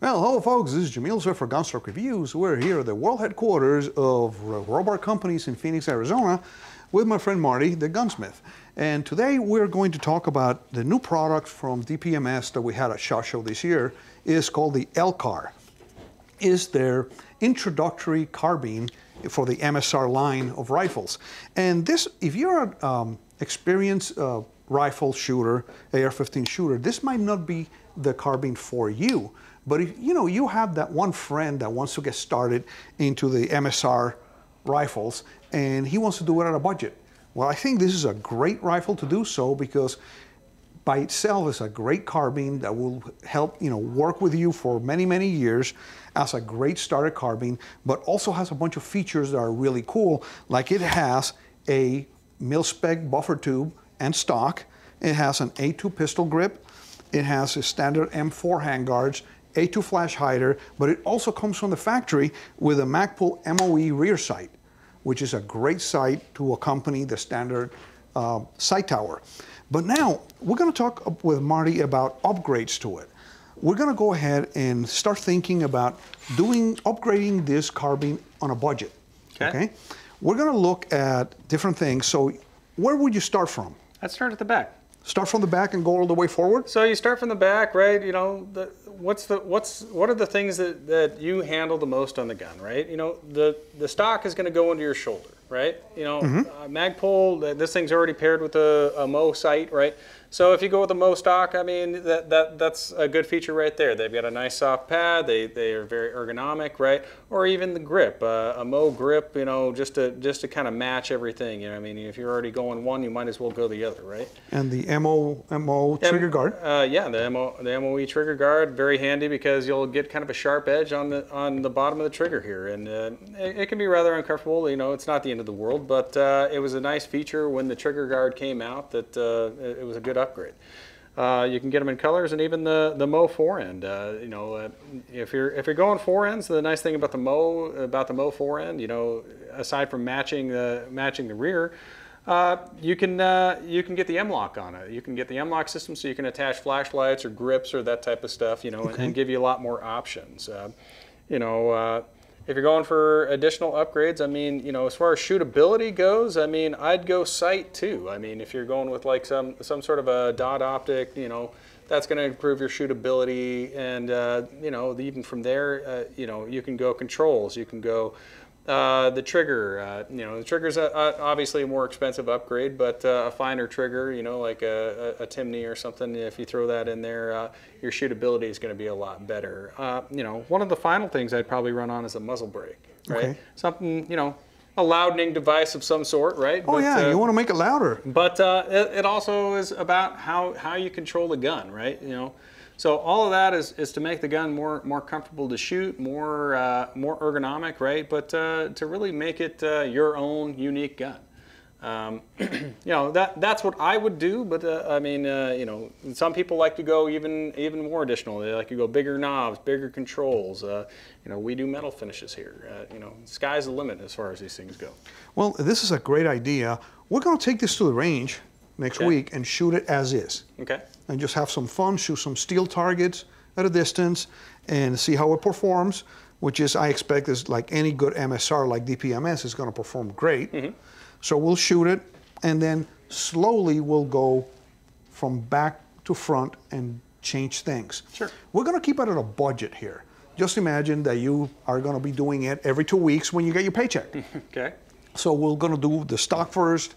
Well, hello folks, this is Jamil Sir for Gunstock Reviews. We're here at the world headquarters of Robar Companies in Phoenix, Arizona with my friend Marty, the gunsmith. And today we're going to talk about the new product from DPMS that we had at SHOT Show this year. It's called the LCAR. It's their introductory carbine for the MSR line of rifles. And this, if you're an experienced rifle shooter, AR-15 shooter, this might not be the carbine for you. But if you have that one friend that wants to get started into the MSR rifles and he wants to do it at a budget, well, I think this is a great rifle to do so, because by itself it's a great carbine that will help work with you for many, many years as a great starter carbine, but also has a bunch of features that are really cool. Like it has a mil-spec buffer tube and stock. It has an A2 pistol grip. It has a standard M4 handguards, A2 flash hider, but it also comes from the factory with a Magpul MOE rear sight, which is a great sight to accompany the standard sight tower. But now we're going to talk with Marty about upgrades to it. We're going to go ahead and start thinking about upgrading this carbine on a budget. Okay? We're going to look at different things. So where would you start from? I'd start at the back. Start from the back and go all the way forward? So you start from the back, right? What are the things that you handle the most on the gun, right? The stock is going to go into your shoulder, right? Magpul, this thing's already paired with a Mo sight, right? So if you go with a Mo stock, I mean, that's a good feature right there. They've got a nice soft pad. They are very ergonomic, right? Or even the grip, a Mo grip, just to kind of match everything. I mean, if you're already going one, you might as well go the other, right? And the MO trigger guard. Yeah, the MOE trigger guard, very handy because you'll get kind of a sharp edge on the bottom of the trigger here, and it can be rather uncomfortable. It's not the end of the world, but it was a nice feature when the trigger guard came out that it was a good upgrade. You can get them in colors, and even the Mo forend. If you're going foreends, the nice thing about the Mo forend, aside from matching the rear, you can get the M-LOK on it. You can get the M-LOK system, so you can attach flashlights or grips or that type of stuff, and give you a lot more options. If you're going for additional upgrades, I mean, as far as shootability goes, I mean, I'd go sight too. I mean, if you're going with like some sort of a dot optic, that's going to improve your shootability, and even from there, you can go controls, you can go the trigger. The trigger's obviously a more expensive upgrade, but a finer trigger, like a Timney or something, if you throw that in there, your shootability is going to be a lot better. One of the final things I'd probably run on is a muzzle brake, right? Okay. Something, a loudening device of some sort, right? Oh, yeah, you want to make it louder. But it also is about how you control the gun, right? So all of that is to make the gun more comfortable to shoot, more ergonomic, right? But to really make it your own unique gun. That's what I would do. But I mean, some people like to go even more additional. They like to go bigger knobs, bigger controls. We do metal finishes here. Sky's the limit as far as these things go. Well, this is a great idea. We're going to take this to the range next week and shoot it as is. Okay. And just have some fun, shoot some steel targets at a distance and see how it performs, which is, I expect, is like any good MSR like DPMS is going to perform great. Mm-hmm. So we'll shoot it, and then slowly we'll go from back to front and change things. Sure. We're going to keep it at a budget here. Just imagine that you are going to be doing it every 2 weeks when you get your paycheck. Okay. So we're going to do the stock first,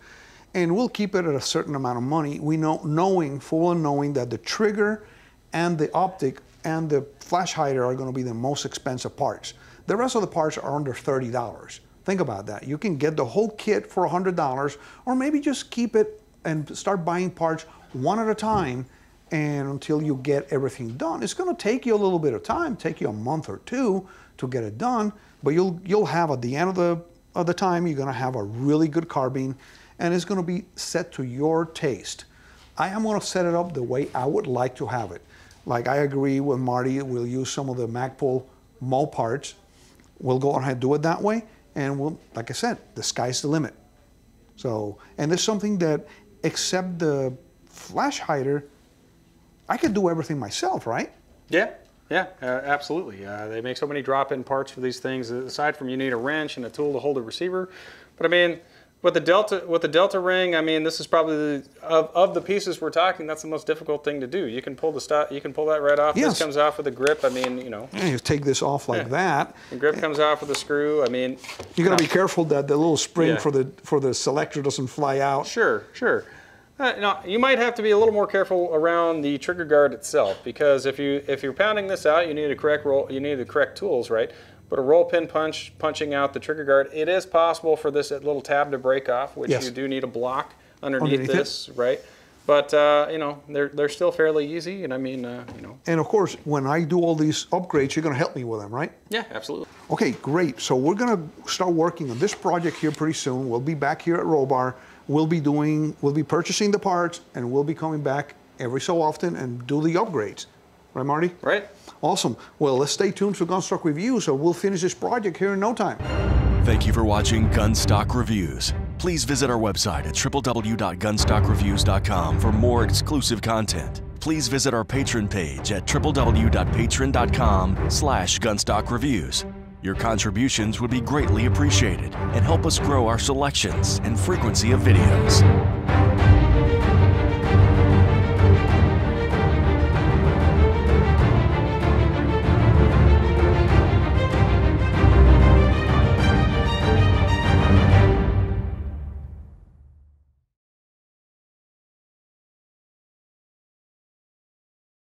and we'll keep it at a certain amount of money. We full knowing that the trigger and the optic and the flash hider are going to be the most expensive parts. The rest of the parts are under $30. Think about that. You can get the whole kit for $100, or maybe just keep it and start buying parts one at a time, and until you get everything done. It's going to take you a little bit of time, take you a month or two to get it done, but you'll have, at the end of the time, you're going to have a really good carbine, and it's going to be set to your taste. I am going to set it up the way I would like to have it. Like, I agree with Marty, we'll use some of the Magpul Mo parts. We'll go ahead and do it that way, and like I said, the sky's the limit. So, and there's something that, except the flash hider, I could do everything myself, right? Yeah. Yeah, absolutely. They make so many drop-in parts for these things. Aside from you need a wrench and a tool to hold the receiver, but I mean, with the Delta ring, I mean, this is probably of the pieces we're talking. That's the most difficult thing to do. You can pull you can pull that right off. Yes. This comes off with a grip. I mean, you know. And you take this off like that. The grip comes off with a screw. I mean, you got to be careful that the little spring for the selector doesn't fly out. Sure, sure. Now, you might have to be a little more careful around the trigger guard itself, because if you're pounding this out, you need the correct tools, right? But a roll pin punching out the trigger guard, it is possible for this little tab to break off, which you do need a block underneath this, right? But you know, they're still fairly easy, and I mean, you know. And of course, when I do all these upgrades, you're going to help me with them, right? Yeah, absolutely. Okay, great. So we're going to start working on this project here pretty soon. We'll be back here at Robar. We'll be purchasing the parts, and we'll be coming back every so often and do the upgrades. Right, Marty? Right. Awesome. Well, let's stay tuned for Gunstock Review, so we'll finish this project here in no time. Thank you for watching Gunstock Reviews. Please visit our website at www.gunstockreviews.com for more exclusive content. Please visit our Patreon page at www.patreon.com/gunstockreviews. Your contributions would be greatly appreciated and help us grow our selections and frequency of videos.